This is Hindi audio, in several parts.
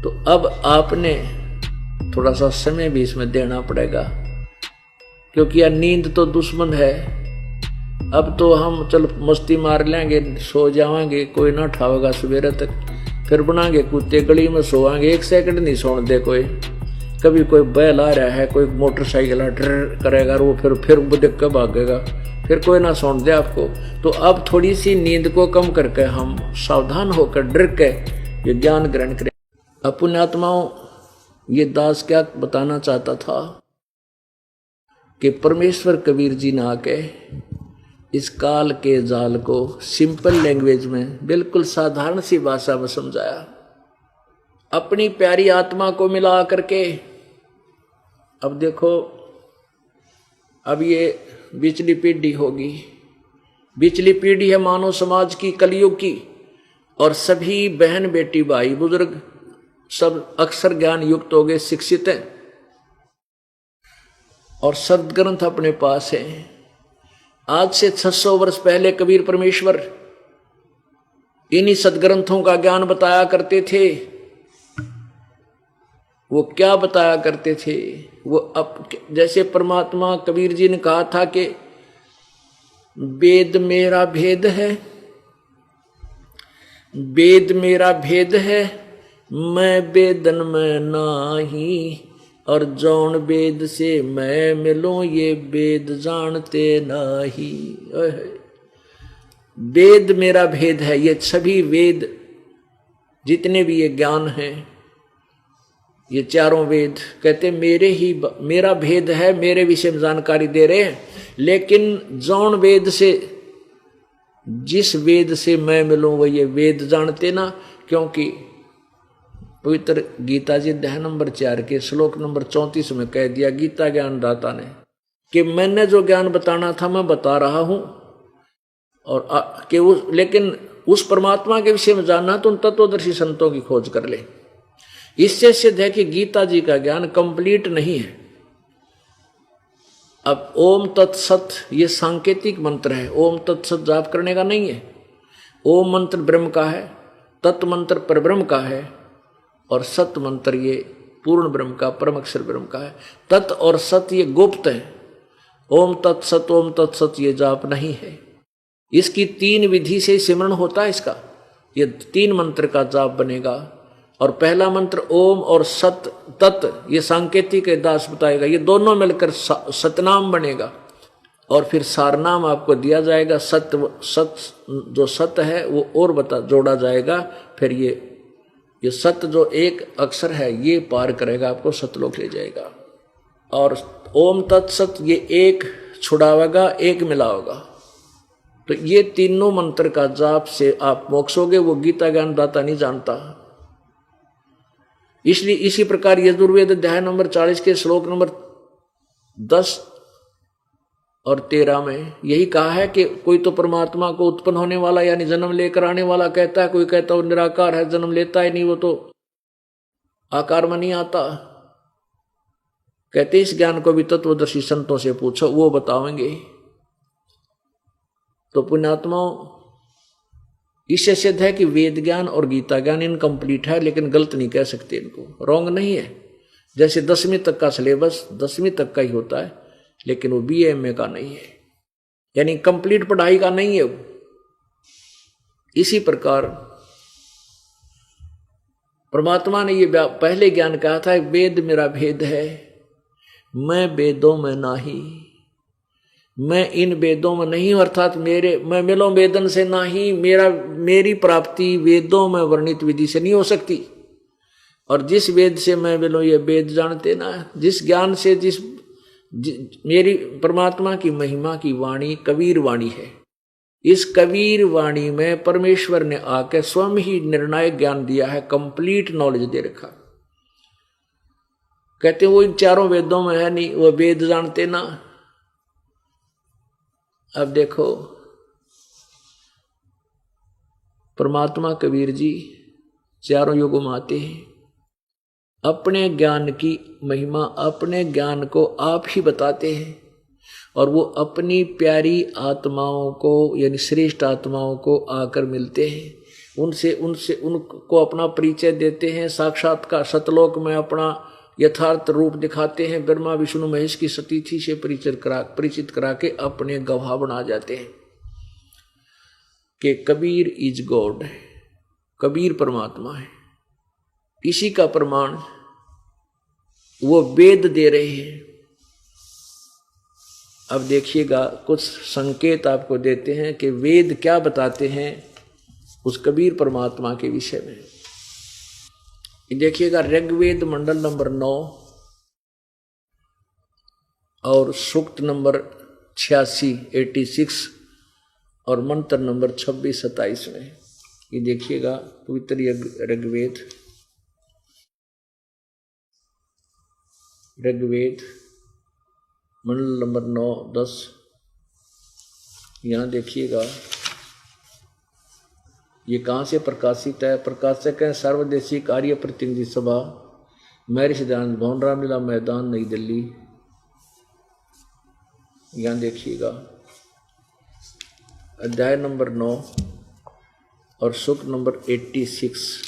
तो अब आपने थोड़ा सा समय भी इसमें देना पड़ेगा, क्योंकि यार नींद तो दुश्मन है। अब तो हम चलो मस्ती मार लेंगे, सो जाएंगे, कोई ना उठावेगा सवेरे तक, फिर बनाएंगे कुत्ते गली में सोएंगे, 1 सेकंड नहीं सोने दे कोई। कभी कोई बैल आ रहा है, कोई मोटरसाइकिल ड्र करेगा, वो फिर देख के भागेगा, फिर कोई ना सोने दे आपको। तो अब थोड़ी सी नींद को कम करके हम सावधान होकर डर के ये ज्ञान ग्रहण करें। अपने आत्माओं, ये दास क्या बताना चाहता था कि परमेश्वर कबीर जी ने आके इस काल के जाल को सिंपल लैंग्वेज में, बिल्कुल साधारण सी भाषा में समझाया। अपनी प्यारी आत्मा को मिला करके, अब देखो, अब ये बिचली पीढ़ी होगी, बिचली पीढ़ी है मानव समाज की, कलयुग की, और सभी बहन बेटी भाई बुजुर्ग सब अक्षर ज्ञान युक्त हो गए, शिक्षित हैं, और सदग्रंथ अपने पास है। आज से 600 वर्ष पहले कबीर परमेश्वर इन्हीं सदग्रंथों का ज्ञान बताया करते थे। वो क्या बताया करते थे? वो अब जैसे परमात्मा कबीर जी ने कहा था कि वेद मेरा भेद है, वेद मेरा भेद है, मैं वेदन में नाही, और जौन वेद से मैं मिलूं ये वेद जानते नाही। वेद मेरा भेद है, ये सभी वेद जितने भी ये ज्ञान हैं, ये चारों वेद कहते मेरा भेद है, मेरे विषय में जानकारी दे रहे हैं। लेकिन जौन वेद से, जिस वेद से मैं मिलूं वो ये वेद जानते ना, क्योंकि पवित्र गीता जी अध्याय नंबर 4 के श्लोक नंबर 34 में कह दिया गीता ज्ञान दाता ने कि मैंने जो ज्ञान बताना था मैं बता रहा हूं, और लेकिन उस परमात्मा के विषय में जानना तो उन तत्वदर्शी संतों की खोज कर ले। इससे सिद्ध है कि गीता जी का ज्ञान कंप्लीट नहीं है। अब ओम तत्सत ये सांकेतिक मंत्र है, ओम तत्सत जाप करने का नहीं है। ओम मंत्र ब्रह्म का है, तत् मंत्र परब्रह्म का है, और सत मंत्र ये पूर्ण ब्रह्म का, परम अक्षर ब्रह्म का है। तत् और सत ये गुप्त है। ओम तत्सत ये जाप नहीं है। इसकी 3 विधि से सिमरण होता है इसका, ये 3 मंत्र का जाप बनेगा। और पहला मंत्र ओम और सत तत् ये सांकेतिक दास बताएगा, ये दोनों मिलकर सतनाम बनेगा, और फिर सारनाम आपको दिया जाएगा। सत जो सत है वो और जोड़ा जाएगा, फिर ये सत जो एक अक्षर है ये पार करेगा, आपको सतलोक ले जाएगा। और ओम तत्सत ये एक छुड़ावेगा, एक मिलावेगा। तो ये तीनों मंत्र का जाप से आप मोक्ष होगे, वो गीता ज्ञान दाता नहीं जानता। इसलिए इसी प्रकार यजुर्वेद अध्याय नंबर 40 के श्लोक नंबर 10 और 13 में यही कहा है कि कोई तो परमात्मा को उत्पन्न होने वाला यानी जन्म लेकर आने वाला कहता है, कोई कहता है वो निराकार है, जन्म लेता ही नहीं, वो तो आकार में नहीं आता। कहते इस ज्ञान को भी तत्वदर्शी संतों से पूछो, वो बतावेंगे। तो पुण्यात्माओं, इससे सिद्ध है कि वेद ज्ञान और गीता ज्ञान इनकम्प्लीट है, लेकिन गलत नहीं कह सकते, इनको रॉन्ग नहीं है। जैसे 10वीं तक का सिलेबस 10वीं तक का ही होता है, लेकिन वो BA का नहीं है, यानी कंप्लीट पढ़ाई का नहीं है वो। इसी प्रकार परमात्मा ने ये पहले ज्ञान कहा था, वेद मेरा भेद है, मैं वेदों में नाही, मैं इन वेदों में नहीं, अर्थात मैं मिलो वेदन से नाही, मेरी प्राप्ति वेदों में वर्णित विधि से नहीं हो सकती। और जिस वेद से मैं मिलो ये वेद जानते ना, जिस ज्ञान से मेरी परमात्मा की महिमा की वाणी कबीर वाणी है। इस कबीर वाणी में परमेश्वर ने आके स्वयं ही निर्णायक ज्ञान दिया है, कंप्लीट नॉलेज दे रखा। कहते वो इन चारों वेदों में है नहीं, वो वेद जानते ना। अब देखो परमात्मा कबीर जी चारों युगों में आते हैं, अपने ज्ञान की महिमा, अपने ज्ञान को आप ही बताते हैं, और वो अपनी प्यारी आत्माओं को यानी श्रेष्ठ आत्माओं को आकर मिलते हैं उनसे उनसे उनको अपना परिचय देते हैं, साक्षात्कार सतलोक में अपना यथार्थ रूप दिखाते हैं, ब्रह्मा विष्णु महेश की सतीथि से परिचित करा के अपने गवाह बना जाते हैं कि कबीर इज गॉड, कबीर परमात्मा है। इसी का प्रमाण वो वेद दे रहे हैं। अब देखिएगा कुछ संकेत आपको देते हैं कि वेद क्या बताते हैं उस कबीर परमात्मा के विषय में। देखिएगा ऋग्वेद मंडल नंबर 9 और सूक्त नंबर 86 और मंत्र नंबर 26-27 में। ये देखिएगा पवित्र ऋग्वेद मंडल नंबर 9-10। यहाँ देखिएगा ये कहाँ से प्रकाशित है। प्रकाशक है सर्वदेशी कार्य प्रतिनिधि सभा, मैरिज सिद्धांत भवन, रामलीला मैदान, नई दिल्ली। यहाँ देखिएगा अध्याय नंबर 9 और सूक्त नंबर 86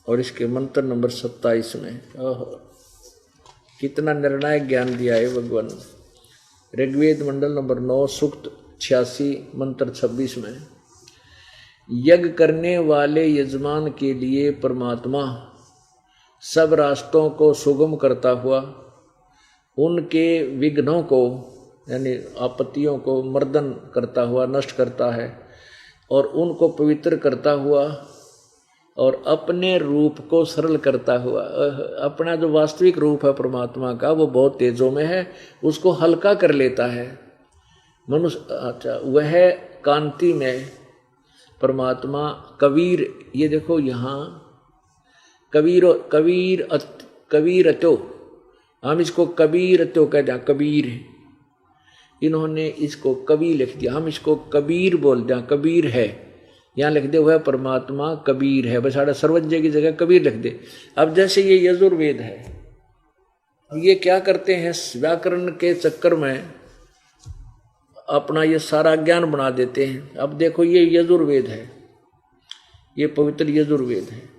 और इसके मंत्र नंबर 27 में। कितना निर्णायक ज्ञान दिया है भगवान। ऋग्वेद मंडल नंबर 9 सूक्त 86 मंत्र 26 में, यज्ञ करने वाले यजमान के लिए परमात्मा सब रास्तों को सुगम करता हुआ उनके विघ्नों को यानी आपत्तियों को मर्दन करता हुआ नष्ट करता है और उनको पवित्र करता हुआ और अपने रूप को सरल करता हुआ। अपना जो वास्तविक रूप है परमात्मा का वो बहुत तेजों में है, उसको हल्का कर लेता है मनुष्य। अच्छा, वह कांति में परमात्मा कबीर। ये देखो यहाँ कबीरतो, हम इसको कबीरतो कहते हैं, कबीर। इन्होंने इसको कबीर लिख दिया, हम इसको कबीर बोल दें, कबीर है। यहाँ लिख दे हुआ परमात्मा कबीर है, बस साढ़ा सर्वज्ञ की जगह कबीर लिख दे। अब जैसे ये यजुर्वेद है, ये क्या करते हैं व्याकरण के चक्कर में अपना ये सारा ज्ञान बना देते हैं। अब देखो ये यजुर्वेद है, ये पवित्र यजुर्वेद है,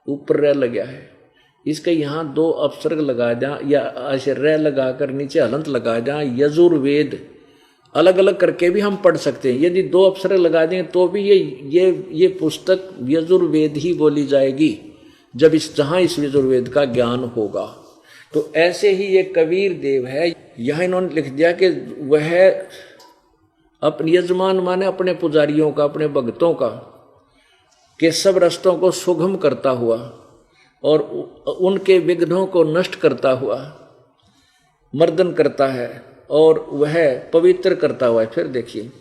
ऊपर रह लगा है, इसके यहाँ 2 अपसर्ग लगा दें या ऐसे रह लगा कर नीचे हलंत लगा दें। यजुर्वेद अलग अलग करके भी हम पढ़ सकते हैं। यदि 2 अपसर्ग लगा दें तो भी ये पुस्तक यजुर्वेद ही बोली जाएगी जब जहाँ इस यजुर्वेद का ज्ञान होगा। तो ऐसे ही ये कबीर देव है। यहाँ इन्होंने लिख दिया कि वह अपने यजमान माने अपने पुजारियों का, अपने भक्तों का के सब रास्तों को सुगम करता हुआ और उनके विघ्नों को नष्ट करता हुआ मर्दन करता है और वह पवित्र करता हुआ है। फिर देखिए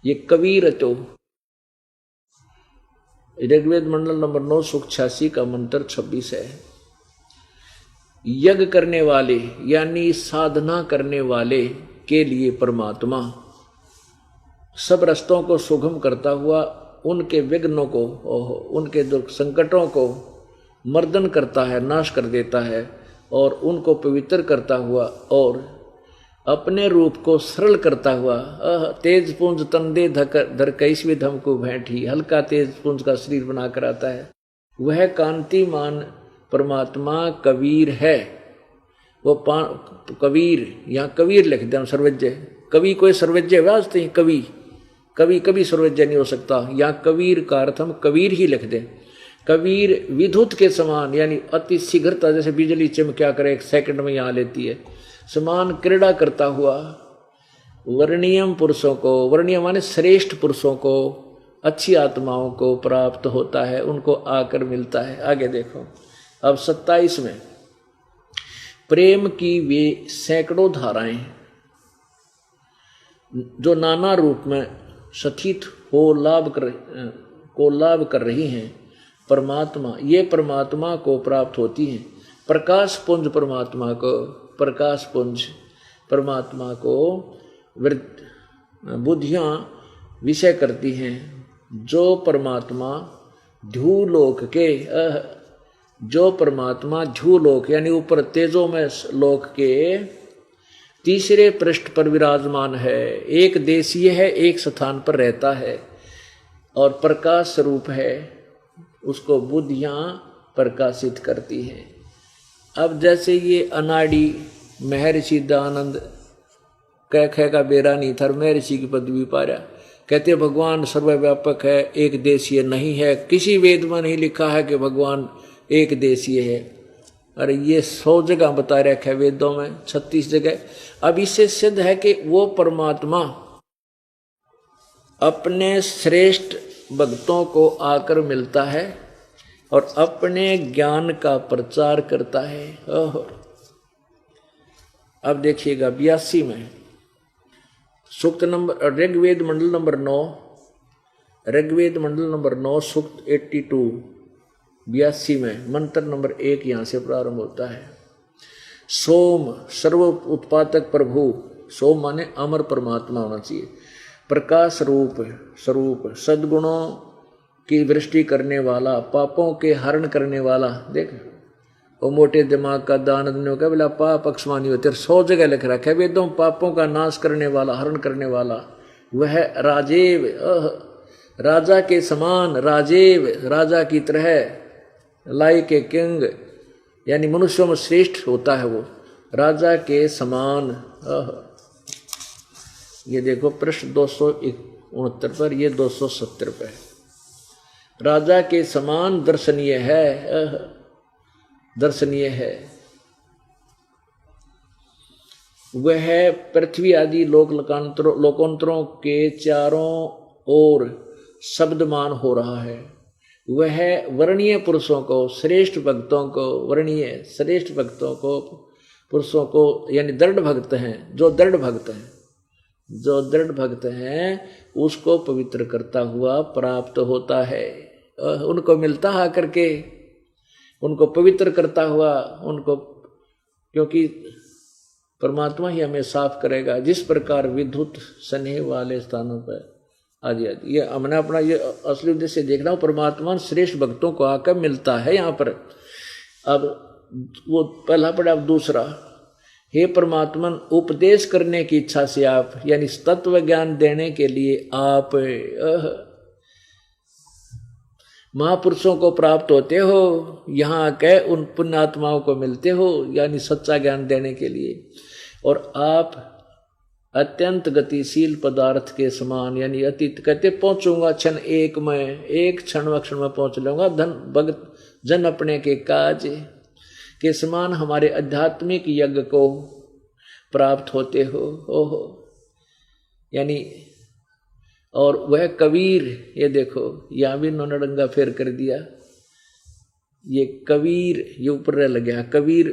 ये कबीर तो ऋग्वेद मंडल नंबर 9 सूक्त 86 का मंत्र 26 है। यज्ञ करने वाले यानी साधना करने वाले के लिए परमात्मा सब रास्तों को सुगम करता हुआ उनके विघ्नों को, उनके दुख संकटों को मर्दन करता है, नाश कर देता है और उनको पवित्र करता हुआ और अपने रूप को सरल करता हुआ। तेज पुंज तंदे धर कैसवी धम को भेंटी, हल्का तेज पुंज का शरीर बनाकर आता है। वह कांतिमान परमात्मा कबीर है। वो कबीर, यहाँ कबीर लिख दे, सर्वज्ञ। कवि कोई सर्वज्ञ वास्ते ही कभी सर्वज्ञ नहीं हो सकता। यहाँ कबीर का अर्थ हम कबीर ही लिख दें। कबीर विद्युत के समान यानी अति शीघ्रता, जैसे बिजली चमक्या करे 1 सेकंड में यहाँ लेती है, समान क्रीड़ा करता हुआ वर्णीयम पुरुषों को, वर्णीय माने श्रेष्ठ पुरुषों को, अच्छी आत्माओं को प्राप्त होता है, उनको आकर मिलता है। आगे देखो अब 27 में, प्रेम की वे सैकड़ों धाराएं जो नाना रूप में सथित हो लाभ कर रही हैं परमात्मा, ये परमात्मा को प्राप्त होती हैं। प्रकाश पुंज परमात्मा को बुद्धियां विषय करती हैं। जो परमात्मा ध्यूलोक यानी ऊपर तेजों में लोक के तीसरे पृष्ठ पर विराजमान है, एक देशीय है, एक स्थान पर रहता है और प्रकाश स्वरूप है, उसको बुद्धियां प्रकाशित करती है। अब जैसे ये अनाड़ी महर्षि दयानंद कह का बेरा नहीं था, महर्षि की पदवी पा रहा, कहते भगवान सर्वव्यापक है, एक देशीय नहीं है, किसी वेद में नहीं लिखा है कि भगवान एक देशीय है। अरे ये 100 जगह बता रखा है वेदों में, 36 जगह। अब इससे सिद्ध है कि वो परमात्मा अपने श्रेष्ठ भक्तों को आकर मिलता है और अपने ज्ञान का प्रचार करता है। अब देखिएगा 82 में सूक्त नंबर, ऋग्वेद मंडल नंबर 9, ऋग्वेद मंडल नंबर 9 सूक्त 82 82 में मंत्र नंबर 1 यहाँ से प्रारंभ होता है। सोम सर्व उत्पादक प्रभु, सोम माने अमर परमात्मा होना चाहिए, प्रकाश रूप स्वरूप, सद्गुणों की वृष्टि करने वाला, पापों के हरण करने वाला। देख वो मोटे दिमाग का दान का बोला पाप अक्षमानी होते, 100 जगह लिख रखा है वेदों, पापों का नाश करने वाला, हरण करने वाला, वह राजेव, राजा के समान, राजेव राजा की तरह, लाइक ए किंग, यानी मनुष्यों में श्रेष्ठ होता है वो, राजा के समान। ये देखो पृष्ठ 269 पर, ये 270 पे, राजा के समान दर्शनीय है, दर्शनीय है। वह पृथ्वी आदि लोकांतरों के चारों ओर शब्दमान हो रहा है। वह वर्णीय पुरुषों को, श्रेष्ठ भक्तों को, वर्णीय श्रेष्ठ भक्तों को, पुरुषों को, यानी दृढ़ भक्त हैं, जो दृढ़ भक्त हैं, जो दृढ़ भक्त हैं उसको पवित्र करता हुआ प्राप्त होता है। उनको मिलता है करके, उनको पवित्र करता हुआ, उनको, क्योंकि परमात्मा ही हमें साफ करेगा। जिस प्रकार विद्युत स्नेह वाले स्थानों पर आदि आदि, ये हमने अपना ये असली उद्देश्य देखना हो, परमात्मा श्रेष्ठ भक्तों को आकर मिलता है यहाँ पर। अब वो पहला पड़ा, अब दूसरा, हे परमात्मा उपदेश करने की इच्छा से आप, यानी तत्व ज्ञान देने के लिए आप महापुरुषों को प्राप्त होते हो, यहाँ के उन पुण्यात्माओं को मिलते हो, यानी सच्चा ज्ञान देने के लिए। और आप अत्यंत गतिशील पदार्थ के समान, यानी अतीत कहते पहुंचूंगा क्षण एक में, एक क्षण में पहुंच लूंगा, धन भगत जन अपने के काज के समान हमारे आध्यात्मिक यज्ञ को प्राप्त होते हो। ओहो, यानी और वह कबीर, ये देखो यहाँ भी इन्होंने डंगा फेर कर दिया, ये कबीर, ये ऊपर लग गया कबीर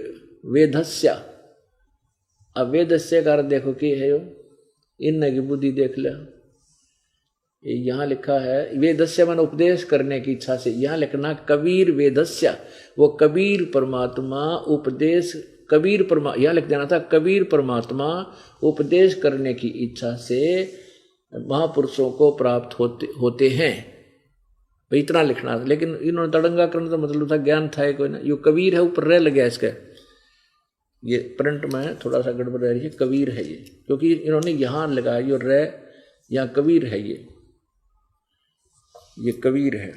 वेदस्या। अब वेदस्य का अर्थ देखो कि है, इन की बुद्धि देख लो, यहाँ लिखा है वेदस्य मन उपदेश करने की इच्छा से, यहाँ लिखना कबीर वेदस्य, वो कबीर परमात्मा उपदेश, कबीर परमा, यहाँ लिख देना था कबीर परमात्मा उपदेश करने की इच्छा से महापुरुषों को प्राप्त होते हैं, इतना लिखना था। लेकिन इन्होंने तड़ंगा करने का मतलब था ज्ञान था कोई ना, यो कबीर है, ऊपर रह लग गया इसका, ये प्रिंट में थोड़ा सा गड़बड़ रह रही है, कबीर है ये, क्योंकि इन्होंने यहाँ लगाया यो रह, यहाँ कबीर है, ये कबीर है,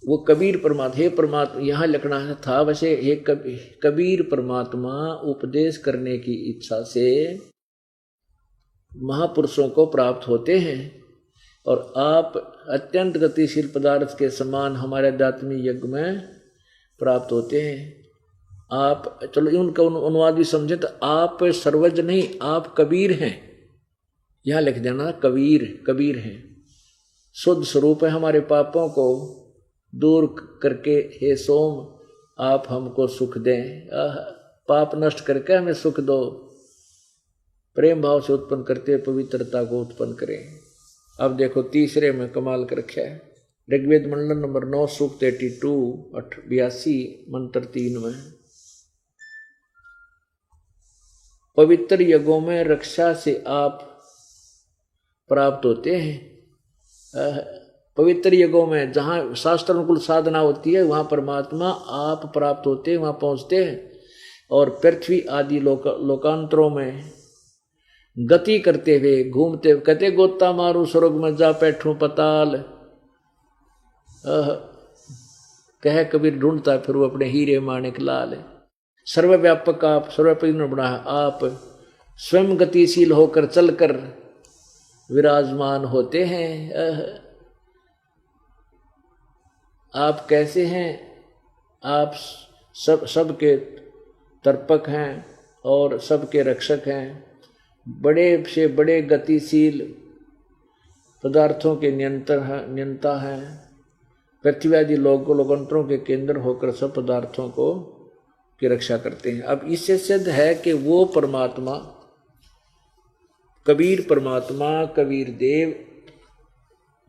वो कबीर परमात्मा, हे परमात्मा यहाँ लिखना था वैसे, हे कबीर परमात्मा उपदेश करने की इच्छा से महापुरुषों को प्राप्त होते हैं और आप अत्यंत गतिशील पदार्थ के समान हमारे आध्यात्मिक यज्ञ में प्राप्त होते हैं। आप, चलो उनका अनुवाद भी समझे तो, आप सर्वज्ञ नहीं, आप कबीर हैं, यहाँ लिख देना कबीर, कबीर हैं, शुद्ध स्वरूप है, हमारे पापों को दूर करके हे सोम आप हमको सुख दें, पाप नष्ट करके हमें सुख दो, प्रेम भाव से उत्पन्न करते पवित्रता को उत्पन्न करें। अब देखो तीसरे में कमाल कर रखा है, ऋग्वेद मंडल नंबर 9 सूक्त 82 मंत्र 3 में, पवित्र यज्ञों में रक्षा से आप प्राप्त होते हैं। पवित्र यज्ञों में जहाँ शास्त्र अनुकूल साधना होती है वहाँ परमात्मा आप प्राप्त होते हैं, वहाँ पहुँचते हैं। और पृथ्वी आदि लोकांतरों में गति करते हुए घूमते, कहते गोता मारू स्वर्ग में जा बैठूं पताल, कह कबीर ढूंढता फिर वो अपने हीरे माणिक लाल। सर्वव्यापक आप, सर्वव्यापक ने बना आप, स्वयं गतिशील होकर चलकर विराजमान होते हैं। आप कैसे हैं? आप सबके तर्पक हैं और सबके रक्षक हैं, बड़े से बड़े गतिशील पदार्थों के नियंता हैं, पृथ्वी आदि लोकांतरों के केंद्र होकर सब पदार्थों को की रक्षा करते हैं। अब इससे सिद्ध है कि वो परमात्मा, कबीर परमात्मा, कबीर देव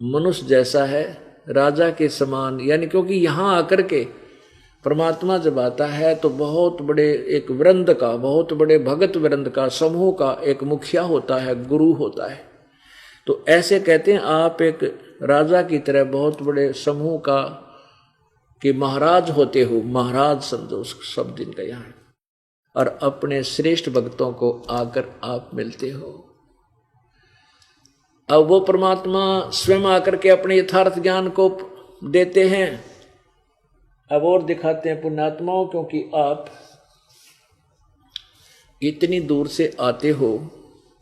मनुष्य जैसा है, राजा के समान, यानी क्योंकि यहाँ आकर के परमात्मा जब आता है तो बहुत बड़े एक वृंद का, बहुत बड़े भगत वृंद का, समूह का एक मुखिया होता है, गुरु होता है। तो ऐसे कहते हैं आप एक राजा की तरह बहुत बड़े समूह का कि महाराज होते हो, महाराज समझो उस शब्द इनका यहाँ, और अपने श्रेष्ठ भक्तों को आकर आप मिलते हो। अब वो परमात्मा स्वयं आकर के अपने यथार्थ ज्ञान को देते हैं, अब और दिखाते हैं पुण्यात्माओं, क्योंकि आप इतनी दूर से आते हो,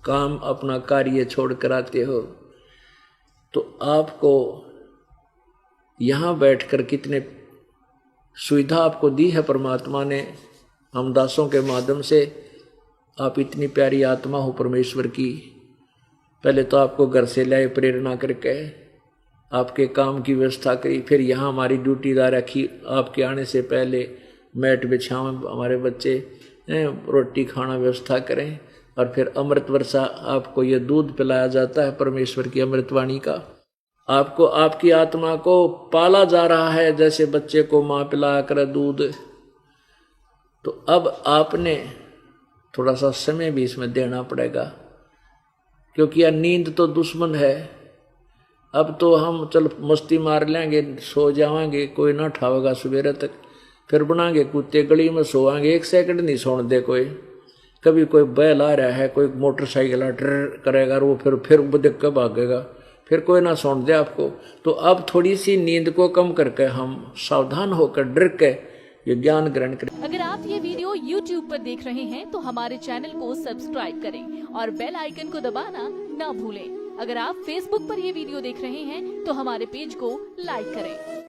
काम अपना कार्य छोड़ कर आते हो, तो आपको यहाँ बैठकर कितने सुविधा आपको दी है परमात्मा ने, हम दासों के माध्यम से। आप इतनी प्यारी आत्मा हो परमेश्वर की, पहले तो आपको घर से लाए प्रेरणा करके, आपके काम की व्यवस्था करी, फिर यहाँ हमारी ड्यूटीदार रखी, आपके आने से पहले मैट बिछाएं, हमारे बच्चे रोटी खाना व्यवस्था करें, और फिर अमृत वर्षा आपको ये दूध पिलाया जाता है परमेश्वर की अमृतवाणी का। आपको आपकी आत्मा को पाला जा रहा है जैसे बच्चे को माँ पिलाया करे दूध। तो अब आपने थोड़ा सा समय भी इसमें देना पड़ेगा, क्योंकि यह नींद तो दुश्मन है। अब तो हम चल मस्ती मार लेंगे, सो जाएंगे, कोई ना उठावेगा सवेरे तक, फिर बनाएंगे कुत्ते गली में सोएंगे, 1 सेकंड नहीं सोने दे कोई। कभी कोई बैल आ रहा है, कोई मोटरसाइकिल ट्र करेगा, वो फिर देख कर भागेगा, फिर कोई ना सोने दे आपको। तो अब थोड़ी सी नींद को कम करके हम सावधान होकर डर के ये ज्ञान ग्रहण करें। अगर आप ये वीडियो YouTube पर देख रहे हैं तो हमारे चैनल को सब्सक्राइब करें और बेल आइकन को दबाना ना भूलें। अगर आप Facebook पर ये वीडियो देख रहे हैं तो हमारे पेज को लाइक करें।